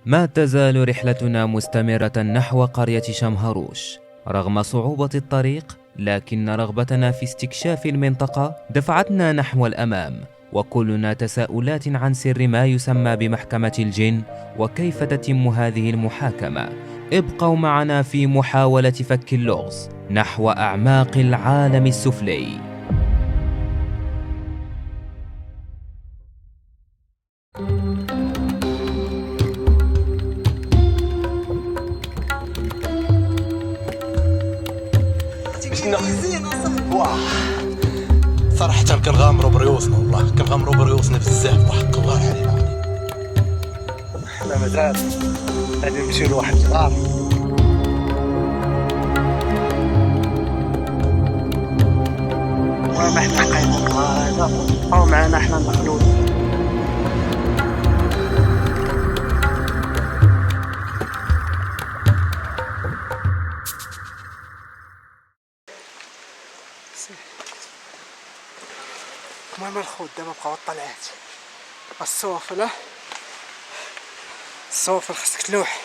ما تزال رحلتنا مستمرة نحو قرية شمهروش رغم صعوبة الطريق، لكن رغبتنا في استكشاف المنطقة دفعتنا نحو الأمام، وكلنا تساؤلات عن سر ما يسمى بمحكمة الجن وكيف تتم هذه المحاكمة. ابقوا معنا في محاولة فك اللغز نحو أعماق العالم السفلي. صراحة كنغامروا بريوسنا، والله كنغامروا بريوسنا بزاف وحق الله علينا. حنا مازال غادي نمشيو لواحد الغار وما حنا حقيقة هذا أو معنا حنا المخلوق. المهم الخوت دابا بقاو الطلعات السوفله السوفل خصك تلوح.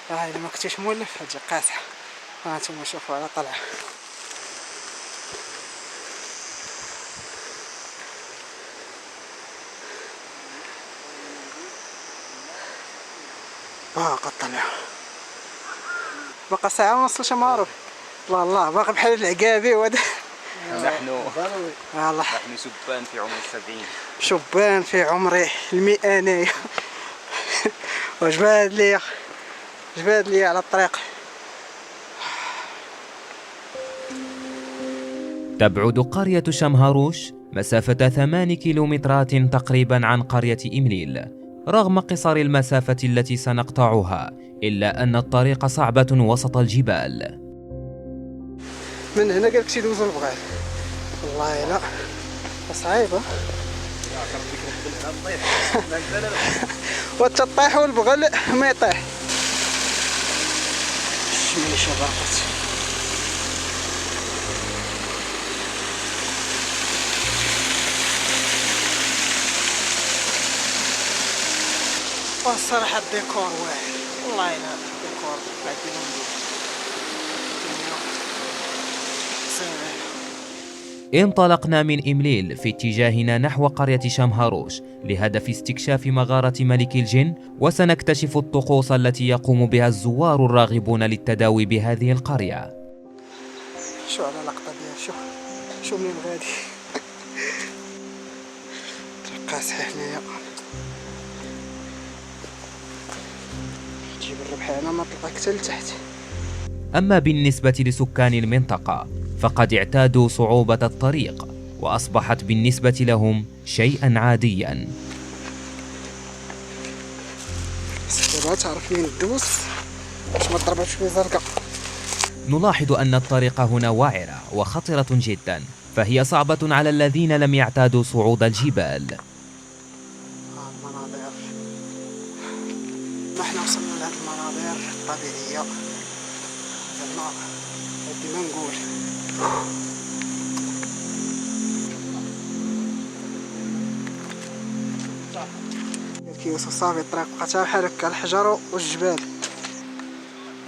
الا ما كنتيش مولف تجي قاصحه. هانتوما شوفوا على طلعه باقا طلعوا باقا ساعه ونص لشمهروش. الله الله باقي بحال العقابي وهذا. نحن والله شبان في عمر 70. شبان في عمري 100 انايا. وجباد لي على الطريق. تبعد قرية شمهروش مسافة 8 كيلومترات تقريبا عن قرية إمليل. رغم قصر المسافة التي سنقطعها، إلا أن الطريق صعبة وسط الجبال. من هنا قالك شي دوزو البغال. والله لا صعيبة. وتطيح والبغل ما يطيح. شملي شباقت. والصراحة الديكور واعر. والله لا الديكور بعد انطلقنا من إمليل في اتجاهنا نحو قرية شمهروش لهدف استكشاف مغارة ملك الجن، وسنكتشف الطقوس التي يقوم بها الزوار الراغبون للتداوي بهذه القرية. شو على لقطة ديال شو منين غادي. قاصح هنايا تجيب الربحانة ما تلقاك حتى لتحت. أما بالنسبة لسكان المنطقة فقد اعتادوا صعوبة الطريق، وأصبحت بالنسبة لهم شيئا عاديا. دابا تعرف فين تدوس باش ما تضربش في زرقاء. نلاحظ أن الطريق هنا وعرة وخطرة جدا، فهي صعبة على الذين لم يعتادوا صعود الجبال. المناظر نحن وصلنا لهذه المناظر الطبيعية. زعما ديما نقول كيوسف صافي الطريق بقات بحال هكا الحجر والجبال.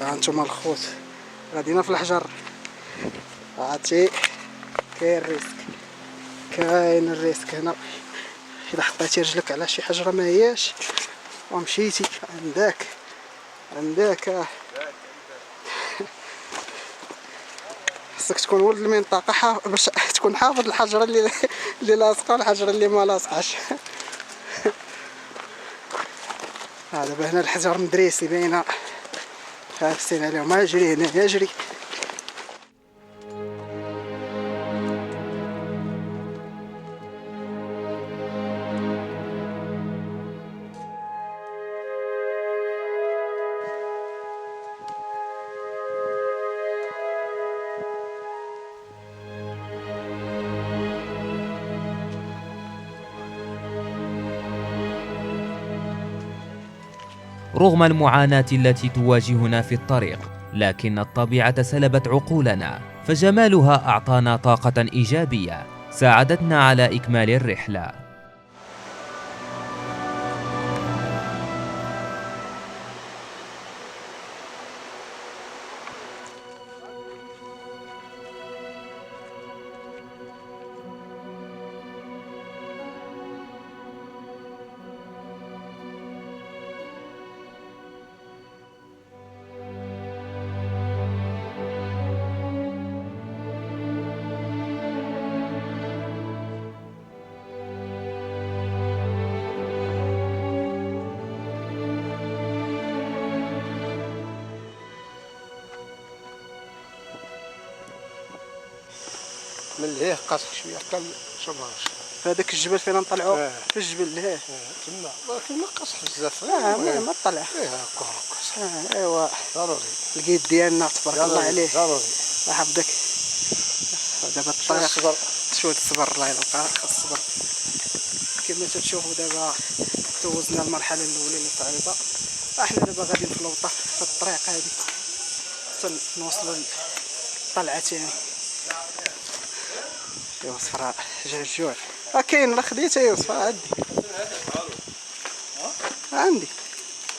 ها انتم الخوت غادينا في الحجر. عرفتي كاين الريسك هنا. اذا حطيتي رجلك على شي حجره ما هياش ومشيتي عندك خصك تكون ولد المنطقه باش تكون حافظ الحجره اللي لاصقه والحجره اللي ما لاصقاش. دابا هنا الحجر مدريسي باينه خافسين عليهم. اجري هنا اجري. رغم المعاناة التي تواجهنا في الطريق، لكن الطبيعة سلبت عقولنا، فجمالها أعطانا طاقة إيجابية ساعدتنا على إكمال الرحلة. من لهيه قاصح شويه حتى شمهروش. في هذاك الجبل فين نطلعوا في الجبل لهيه تما ولكن ما قاصح بزاف. المهم طلع فيها كره قاصح. ايوا ضروري القيد ديالنا تبارك الله عليه ضروري. الله يحفظك. دابا الطريق الصبر. شويه الصبر الله يلقى الصبر. كما تشوفوا دابا دوزنا المرحله الاولى اللي صعيبه. احنا دابا غاديين في الوطه في الطريق هذه حتى نوصلوا للطلعه ثاني. يوسف راه جا الجوع كاين راه خديتها يوسف عندي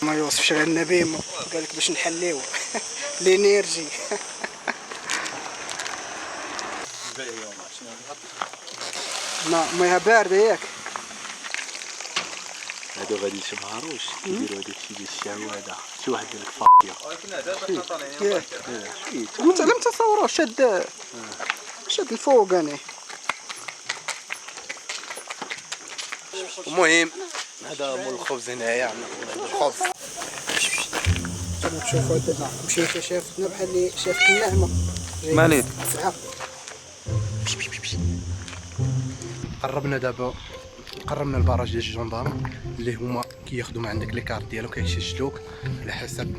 ما يوسف شرا لنا بيمو قال لك باش نحليو لينيرجي. ميها بارده ياك. هادو غادي يشمهروش يديروا هذاك الشيء ديال الشهوه هذا شي واحد قال لك فاكيه. لم تصوروه شد الفوق انا. المهم هذا مول الخبز هنايا عندنا الخبز. تشوفوا دابا مشيت شافتنا بحال اللي شافت النعمه مالي قربنا البراج ديال الجندارم اللي هما كياخذوا من عندك لي كارت ديالو كيسجلوك على حسب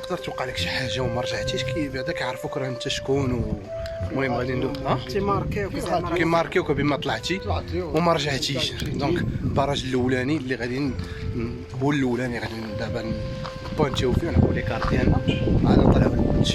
تقدر توقع لك شي حاجه وما رجعتيش بعدا كيعرفوك راه انت شكون. المهم غادي ندوز كيماركيوك بما طلعتي وما رجعتيش. دونك البراج الاولاني اللي غادي هو الاولاني غادي دابا نبونتيو فيه ونعطيو لي كارت ديالنا عاد نطلعوا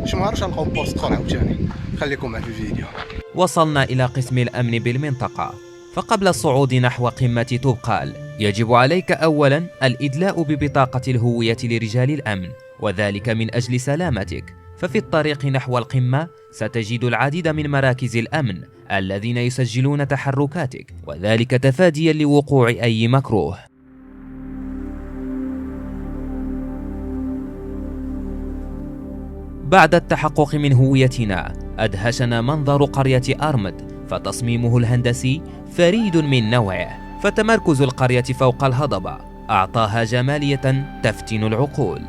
شمهروش نلقاو بوست اخر عاوتاني. خليكم معنا في الفيديو. وصلنا إلى قسم الأمن بالمنطقة، فقبل الصعود نحو قمة توبقال يجب عليك أولا الإدلاء ببطاقة الهوية لرجال الأمن، وذلك من أجل سلامتك. ففي الطريق نحو القمة ستجد العديد من مراكز الأمن الذين يسجلون تحركاتك، وذلك تفاديا لوقوع أي مكروه. بعد التحقق من هويتنا أدهشنا منظر قرية أرمد، فتصميمه الهندسي فريد من نوعه، فتمركز القرية فوق الهضبة أعطاها جمالية تفتن العقول.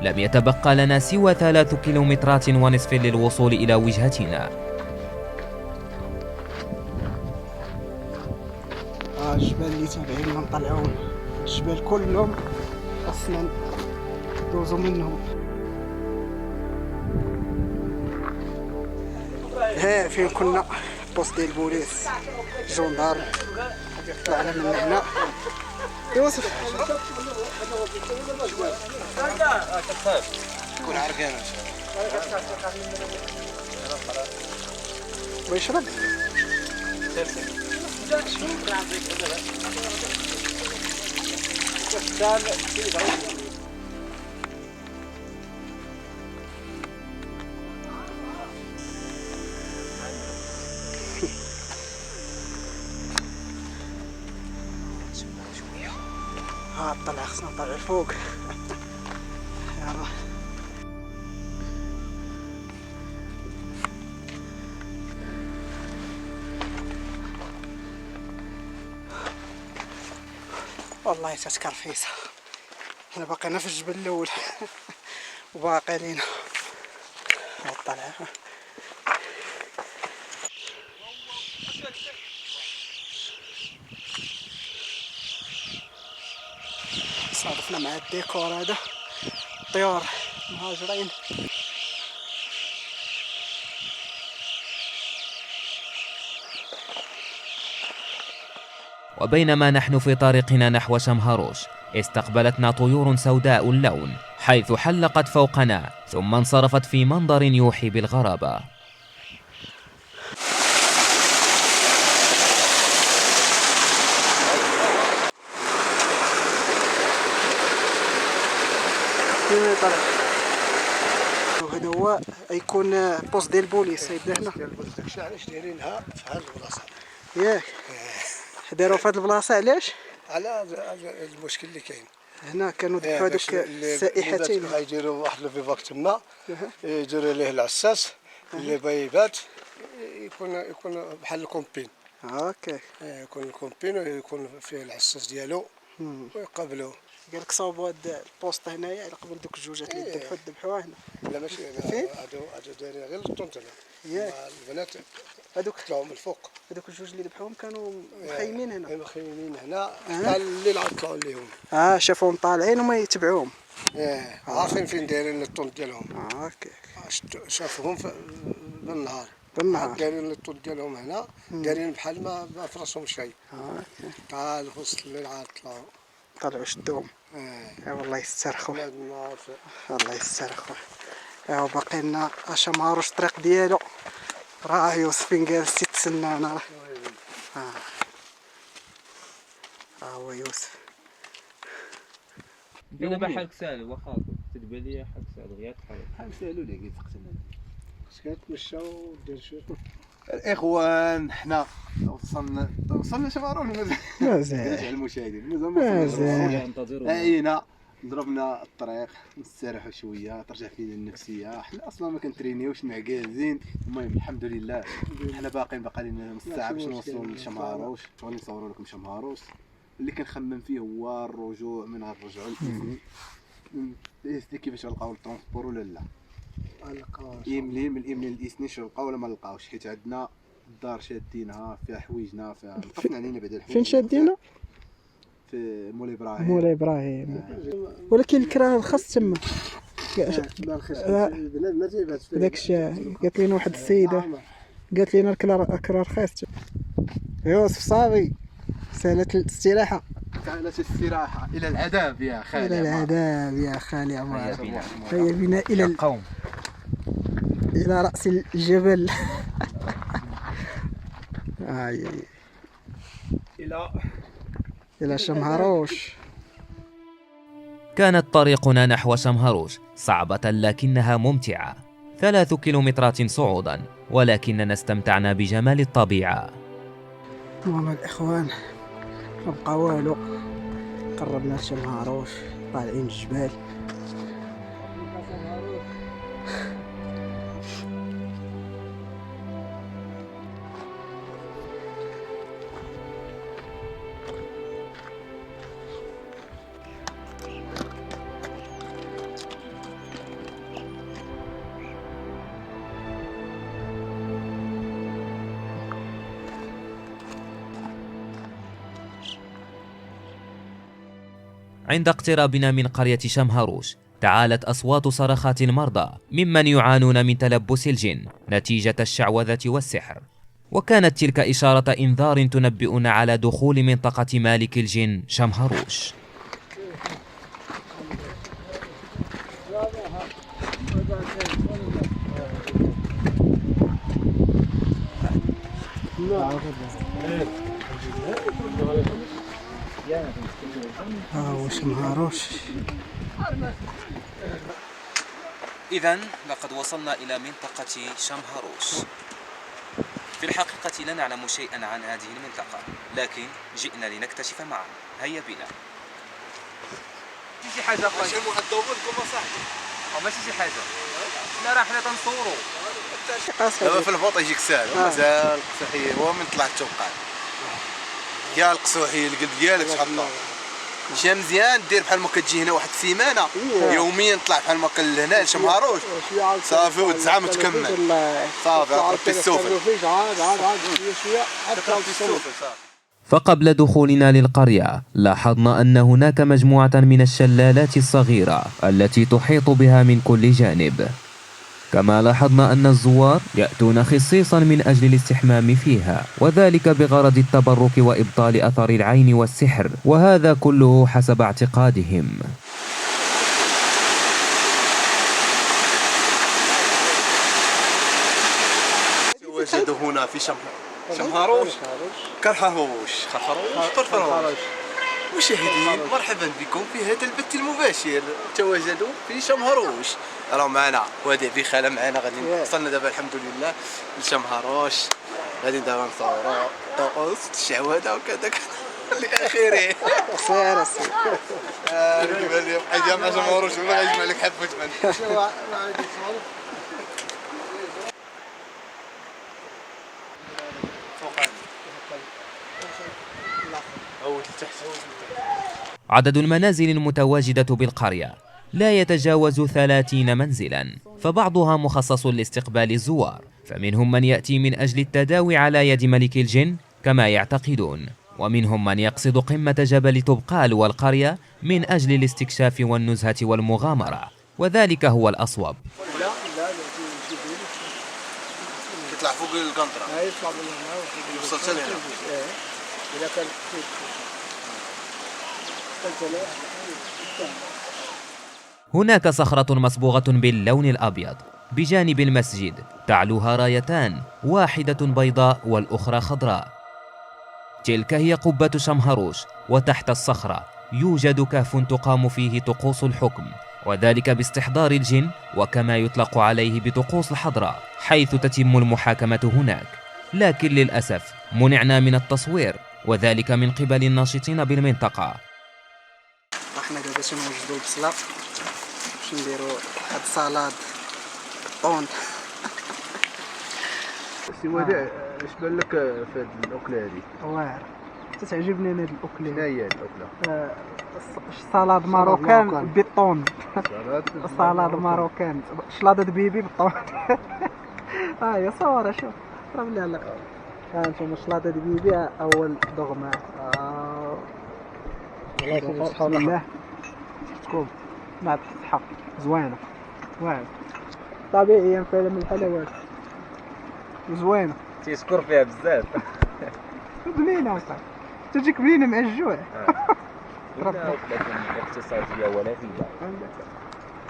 لم يتبقى لنا سوى 3 كيلومترات ونصف للوصول إلى وجهتنا. الجبال اللي تابعين نطلعوا الجبال كلهم خاصنا ندوزو منهم. ها فين كنا بوست ديال البوليس جندار طلعنا من هنا. يوسف شكون عرقان ويشرب طلع خصنا نطلع الفوق. يلا والله تتكر فيسا. حنا باقينا في الجبل الاول وباقي لينا الطلعه. صادفنا مع الديكور هذا طيور مهاجرين. وبينما نحن في طريقنا نحو شمهروش استقبلتنا طيور سوداء اللون، حيث حلقت فوقنا ثم انصرفت في منظر يوحي بالغرابة. وهذا هو يكون بوست ديال البوليس سيدنا هنا. داكشي علاش دايرينها في هذه البلاصه ياك داروا في هذه البلاصه علاش؟ على المشكل اللي كاين هنا كانوا دفعوا هذوك السائحتين غيديروا واحد الفيفاك تما يديروا ليه العساس اللي بايبات يكون بحال الكومبين. اوكي يكون الكومبين ويكون فيه العساس ديالو ويقبلوا. قال لك صاوبوا هاد البوست هنايا على قبل دوك الجوجات اللي ذبحوها هنا. لا ماشي فين؟ هادو دايرين غير الطنطله. ياك. البنات هادوك طلعوا من الفوق. هادوك الجوج اللي ذبحوهم كانوا مخيمين هنا. مخيمين هنا حتى الليل عاد طلعوا ليهم. شافوهم طالعين وما يتبعوهم. عارفين فين دايرين الطنط ديالهم. هكاك. شافوهم بالنهار. بالنهار. دايرين الطنط ديالهم هنا دايرين بحال ما فراسهم شيء. هكاك. تعال في وسط الليل عاد طلعوا شدوهم. والله يسترخوا. الله يسترخوا. باقي لنا شمهروش الطريق ديالو. راه يوسف فين جالس تيتسنانا. هو يوسف. انا بحالك سال واخا تتبان لي حالك سال غير تحرك بحال سالوا لي قلت تقتلنا. كتمشى ودير شويه. الاخوان حنا وصلنا شمهروش مازال. المشاهدين مازال. عينا ضربنا الطريق نستريحوا شويه ترجع فينا النفسيه. حنا اصلا ما كنترينيوش معكازين. المهم الحمد لله حنا باقي لنا نص ساعه باش نوصلوا لشمهروش. غادي نصوروا لكم شمهروش. اللي كنخمم فيه هو الرجوع من غنرجعوا لإسني كيفاش غنلقاو الترونسبور ولا لا. من الإملين لإسني شنو نلقاو ولا ما نلقاوش حيت عندنا الدار شادينها فيها حوايجنا فيها طفنا علينا بعد الحوايج. فين شادينا؟ في مولاي ابراهيم. مولاي ابراهيم. ولكن الكرا رخص تما. داكشي قالت لنا واحد السيده قالت لنا الكرا رخيص. يوسف صافي سالت الاستراحه. كانت الاستراحه الى العذاب يا خالي. الى العذاب يا خالي عمار. هيا بنا الى القوم الى راس الجبل. الى شمهروش. كانت طريقنا نحو شمهروش صعبة لكنها ممتعة. 3 كيلومترات صعودا ولكننا استمتعنا بجمال الطبيعة. والله الاخوان ما بقى والو. قربنا لشمهروش طالعين الجبال. عند اقترابنا من قرية شمهروش تعالت أصوات صرخات المرضى ممن يعانون من تلبس الجن نتيجة الشعوذة والسحر، وكانت تلك إشارة إنذار تنبئنا على دخول منطقة مالك الجن شمهروش. هو شمهروش. إذن لقد وصلنا إلى منطقة شمهروش. في الحقيقة لا نعلم شيئا عن هذه المنطقة، لكن جئنا لنكتشف معا. هيا بنا. شي حاجة ماشي مؤدبوا لكم صاحبي أو ماشي شي حاجة. لا راه حنا تنصوروا. دابا في الفوط يجيك ساهل مازال القصوحي هو من طلعت توقع. يا القصوحي القلب ديالك تحطو. مشى مزيان دير بحال ما كتجي هنا واحد السيمانه يوميا طلع بحال ما قال لهنا لشمهروش صافي وتزعم وتكمل صافي ربي السوفل. فقبل دخولنا للقرية لاحظنا أن هناك مجموعة من الشلالات الصغيرة التي تحيط بها من كل جانب، كما لاحظنا أن الزوار يأتون خصيصا من أجل الاستحمام فيها، وذلك بغرض التبرك وإبطال أثر العين والسحر، وهذا كله حسب اعتقادهم. وجدوا هنا في شمهروش كرحروش مشاهدين مرحبا بكم في هذا البث المباشر. تواجدوا في شمهروش راه معنا وادي بخاله معنا غادي وصلنا دابا الحمد لله لشمهروش. غادي دابا نصوروا طقوس الشعوذه وكذا لاخره. سير كيبان لي بقى جامع شمهروش ولا غيجمع لك حبه تبان فوق هو تحت. عدد المنازل المتواجدة بالقرية لا يتجاوز 30 منزلا، فبعضها مخصص لاستقبال الزوار، فمنهم من يأتي من أجل التداوي على يد ملك الجن كما يعتقدون، ومنهم من يقصد قمة جبل طبقال والقرية من أجل الاستكشاف والنزهة والمغامرة، وذلك هو الأصوب. يطلع فوق القنطرة. يطلع من هنا وصلت لهنا. إذا كان هناك صخرة مصبوغة باللون الأبيض بجانب المسجد، تعلوها رايتان، واحدة بيضاء والأخرى خضراء. تلك هي قبة شمهروش، وتحت الصخرة يوجد كهف تقام فيه طقوس الحكم، وذلك باستحضار الجن، وكما يطلق عليه بطقوس الحضرة، حيث تتم المحاكمة هناك. لكن للأسف منعنا من التصوير، وذلك من قبل الناشطين بالمنطقة. احنا دابا باش نوجدوا البصله، باش نديروا واحد سالاد طون. سي وديع، اش بان لك في هاد الاكله هادي؟ واعر تعجبني انا هاد الاكله. شنو هي هاد الاكله؟ سالاد ماروكان بالطون. سالاد ماروكان. ماروكان شلاضه بيبي بالطون. هي صوره شوف راه بلي على ها انتم شلاضه بيبي اول دغمه. بسم الله تكون مع الصحه زوينه واعر طبيعيا فيها من الحلويات زوينه تيسكر فيها بزاف. بنينه صاحبي تجيك بنينه مع الجوع. اقتصادية ولا فيها.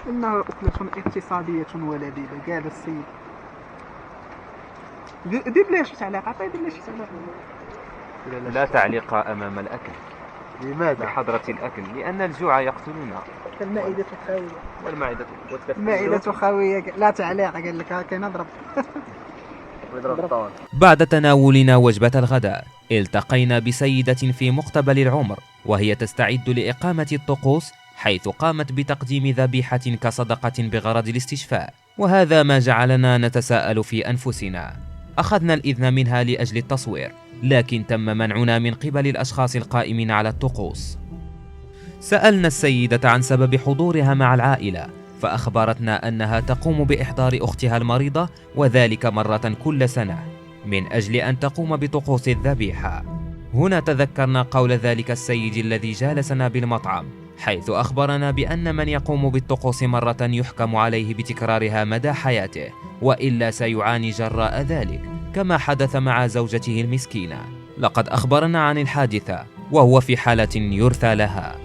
إنها أكلة اقتصادية ولذيذة. قال السيد دير ليش تعليق؟ عطيه دير ليش تعليق؟ لا تعليق أمام الأكل. لماذا؟ بحضرة الأكل، لأن الجوع يقتلنا. المائدة خاوية. والمعدة المائدة خاوية. لا تعليق قال لك هاكا نضرب. بعد تناولنا وجبة الغداء، التقينا بسيدة في مقتبل العمر، وهي تستعد لإقامة الطقوس، حيث قامت بتقديم ذبيحة كصدقة بغرض الاستشفاء، وهذا ما جعلنا نتساءل في أنفسنا. أخذنا الإذن منها لأجل التصوير، لكن تم منعنا من قبل الأشخاص القائمين على الطقوس. سألنا السيدة عن سبب حضورها مع العائلة، فأخبرتنا أنها تقوم بإحضار أختها المريضة، وذلك مرة كل سنة، من أجل أن تقوم بطقوس الذبيحة. هنا تذكرنا قول ذلك السيد الذي جالسنا بالمطعم، حيث أخبرنا بأن من يقوم بالطقوس مرة يحكم عليه بتكرارها مدى حياته، وإلا سيعاني جراء ذلك، كما حدث مع زوجته المسكينة. لقد أخبرنا عن الحادثة، وهو في حالة يرثى لها.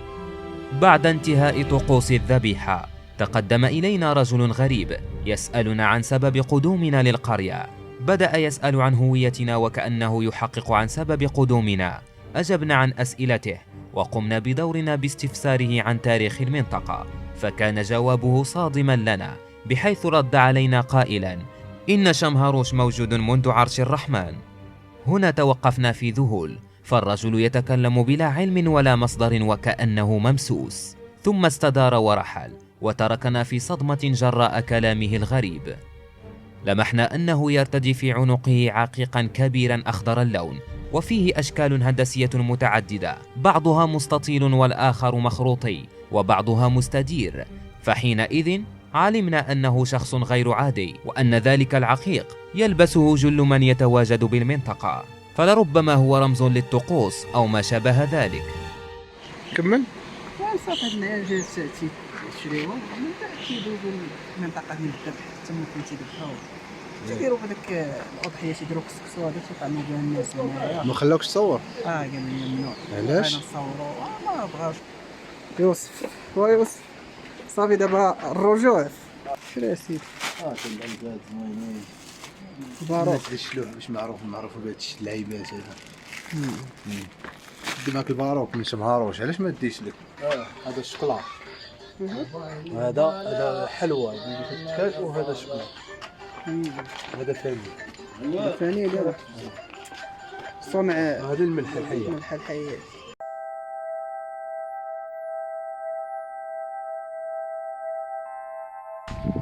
بعد انتهاء طقوس الذبيحة، تقدم إلينا رجل غريب يسألنا عن سبب قدومنا للقرية. بدأ يسأل عن هويتنا وكأنه يحقق عن سبب قدومنا. أجبنا عن أسئلته، وقمنا بدورنا باستفساره عن تاريخ المنطقة، فكان جوابه صادما لنا، بحيث رد علينا قائلا: إن شمهروش موجود منذ عرش الرحمن. هنا توقفنا في ذهول، فالرجل يتكلم بلا علم ولا مصدر وكأنه ممسوس، ثم استدار ورحل، وتركنا في صدمة جراء كلامه الغريب. لمحنا أنه يرتدي في عنقه عقيقا كبيرا أخضر اللون، وفيه أشكال هندسية متعددة، بعضها مستطيل والآخر مخروطي، وبعضها مستدير. فحينئذ علمنا أنه شخص غير عادي، وأن ذلك العقيق يلبسه جل من يتواجد بالمنطقة، فلربما هو رمز للطقوس أو ما شابه ذلك. كمل. صافي هنا جات تشريوها من بعد كيدوزو المنطقة ديال الذبح تما فين تيذبحوها. تيديروا هذاك الأضحية تيديروا كسكسو هذا تيطعموا بها الناس هنايا. ما خلاوكش تصور؟ قال لي ممنوع. علاش؟ نصوروا ما بغاوش. يوسف ويوسف صافي دابا الرجوع. شري سيدي. الألباد زوينين. بارك. الشلوح باش معروف بهاد اللعيبات هذا. دي معاك الباروك من شمهروش، علاش ما ديش لك؟ هذا الشكلاط. هذا حلوى بالكتكات، وهذا شكلاط. هذا فاني. هذا فاني دابا. صنع هذا الملح الحية. الملح الحية.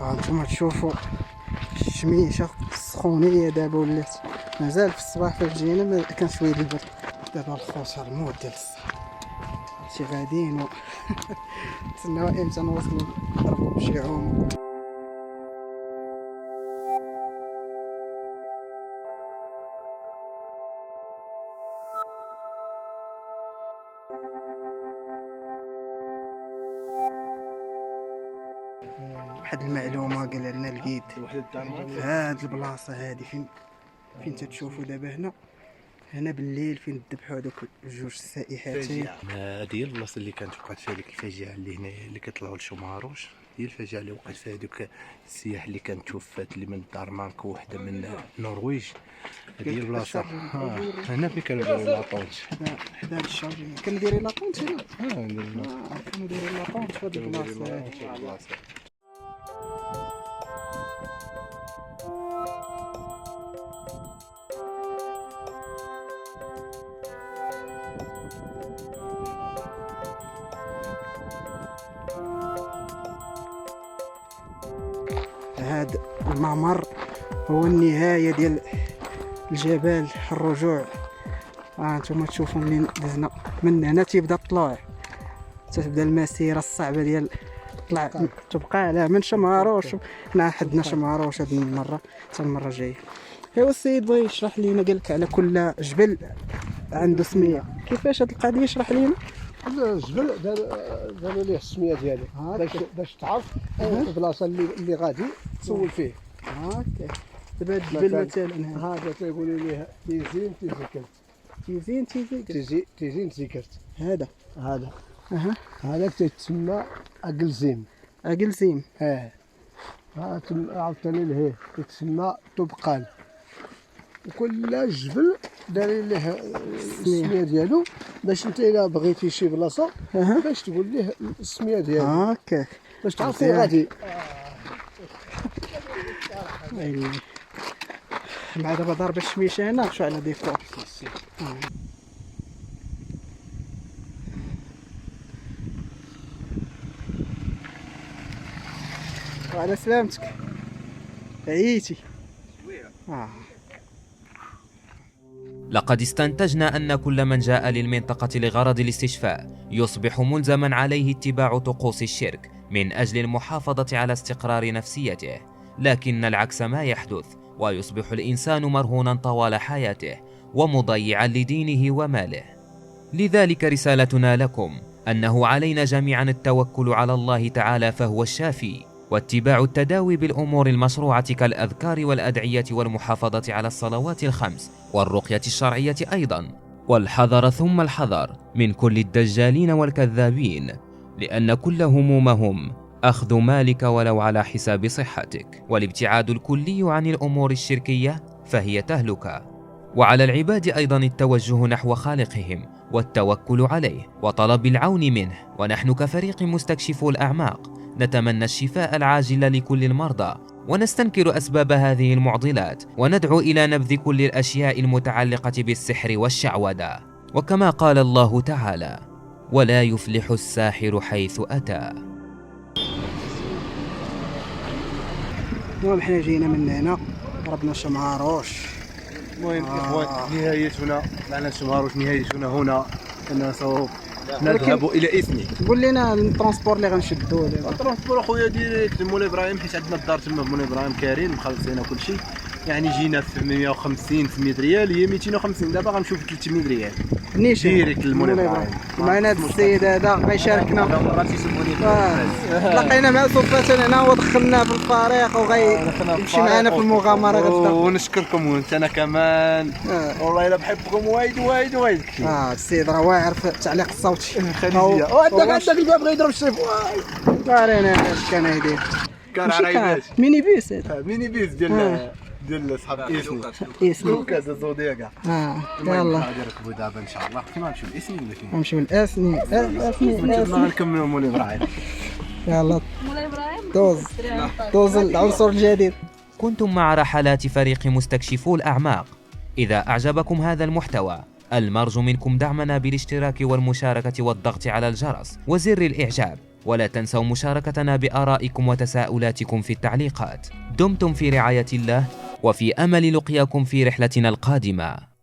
هانتوما تشوفوا الشميشة السخونية دابا ولات، مازال في الصباح فاش جينا كان شوية البرد. دابا الخوص المود ديال الصباح شي غاديين نتسناو امتى نوصلوا نضربوا بشي عوم. واحد المعلومه قال لنا الجيد في هاد البلاصه هادي فين تتشوفوا دابا هنا بالليل فين ذبحوا هذوك جوج السائحتين. هذه هي البلاصه اللي كانت وقعت فيها ديك الفاجعه اللي هنايا اللي كيطلعوا لشمهروش. هي الفاجعه اللي وقعت فيها دوك السياح اللي كانت توفات، اللي من الدنمارك وحده من النرويج. هذه هي البلاصه. هنا فين كانوا دايرين لاطونش، حدا هاد الشجر كانوا دايرين لاطونش هنا. كانوا دايرين لاطونش في هاد البلاصه هادي. هاد الممر هو النهاية ديال الجبل الرجوع. انتم تشوفوا منين دزنا، من هنا تيبدا الطلوع، تتبدا المسيرة الصعبة ديال طلع تبقى على من شمهروش. حنا حدنا شمهروش هاد المرة حتى المرة الجاية. ايوا السيد بغى يشرح لينا، قالك على كل جبل عنده سمية، كيفاش هاد القضية؟ يشرح لينا. الجبل داروا ليه السميه ديالو باش تعرف البلاصه اللي غادي تسول فيه. هكا دابا هاد الجبل مثلا هذا تيقولوا ليه تيزين تيزكرت. هذا تيتسمى اقلزيم. عاوتاني لهيه تيتسمى طبقان. وكل جبل دايرين ليه السميه ديالو باش انت الا بغيتي شي بلاصه باش تقول ليه السميه ديالو هكاك باش تعرف فين غادي. مع دابا ضرب الشميشه هنا شو على ديكور. وعلى سلامتك عييتي. لقد استنتجنا أن كل من جاء للمنطقة لغرض الاستشفاء يصبح ملزما عليه اتباع طقوس الشرك من أجل المحافظة على استقرار نفسيته، لكن العكس ما يحدث، ويصبح الإنسان مرهونا طوال حياته ومضيعا لدينه وماله. لذلك رسالتنا لكم أنه علينا جميعا التوكل على الله تعالى فهو الشافي، واتباع التداوي بالأمور المشروعة كالأذكار والأدعية والمحافظة على الصلوات الخمس والرقية الشرعية أيضا، والحذر ثم الحذر من كل الدجالين والكذابين، لأن كل همومهم أخذ مالك ولو على حساب صحتك، والابتعاد الكلي عن الأمور الشركية فهي تهلكة. وعلى العباد أيضا التوجه نحو خالقهم والتوكل عليه وطلب العون منه. ونحن كفريق مستكشفو الأعماق نتمنى الشفاء العاجل لكل المرضى، ونستنكر أسباب هذه المعضلات، وندعو إلى نبذ كل الأشياء المتعلقة بالسحر والشعوذة. وكما قال الله تعالى: ولا يفلح الساحر حيث أتى. المهم حنا جينا من هنا ضربنا شمهروش. المهم اخوان نهايتنا معنا شمهروش، نهايتنا هنا نسوف نذهب الى اسني. قول لنا الترونسبور اللي غنشدوه دابا. الترونسبور اخويا ديريكت مولاي ابراهيم، حيت عندنا الدار تما في مولاي ابراهيم كارين مخلصين كل شيء. يعني جينا في 150 300 ريال، هي 250. دابا غنمشيو في 300 ريال نيشان ديريكت لمولاي ابراهيم. معنا هذا السيد هذا غيشاركنا. لقينا مع صدفة هنا ودخلنا في الفريق وغيمشي معنا في المغامرة غدا. ونشكركم وانت انا كمان. والله الا بحبكم وايد وايد وايد. السيد راه واعر في التعليق الصوتي. خليجيه عندك الباب غيضرب السيف. قارينا اش كان يدير. كان عرايبات ميني بيس. ميني بيس ديال صحاب اسني لوكاس الزوديكا. يلا غادي نركبوا دابا ان شاء الله. فين غنمشيو لاسني ولا فين؟ غنمشيو لاسني. غنكملوا مولاي ابراهيم. يلا دوز العنصر الجديد. كنتم مع رحلات فريق مستكشفو الأعماق. إذا أعجبكم هذا المحتوى المرجو منكم دعمنا بالاشتراك والمشاركة والضغط على الجرس وزر الإعجاب، ولا تنسوا مشاركتنا بآرائكم وتساؤلاتكم في التعليقات. دمتم في رعاية الله، وفي أمل لقياكم في رحلتنا القادمة.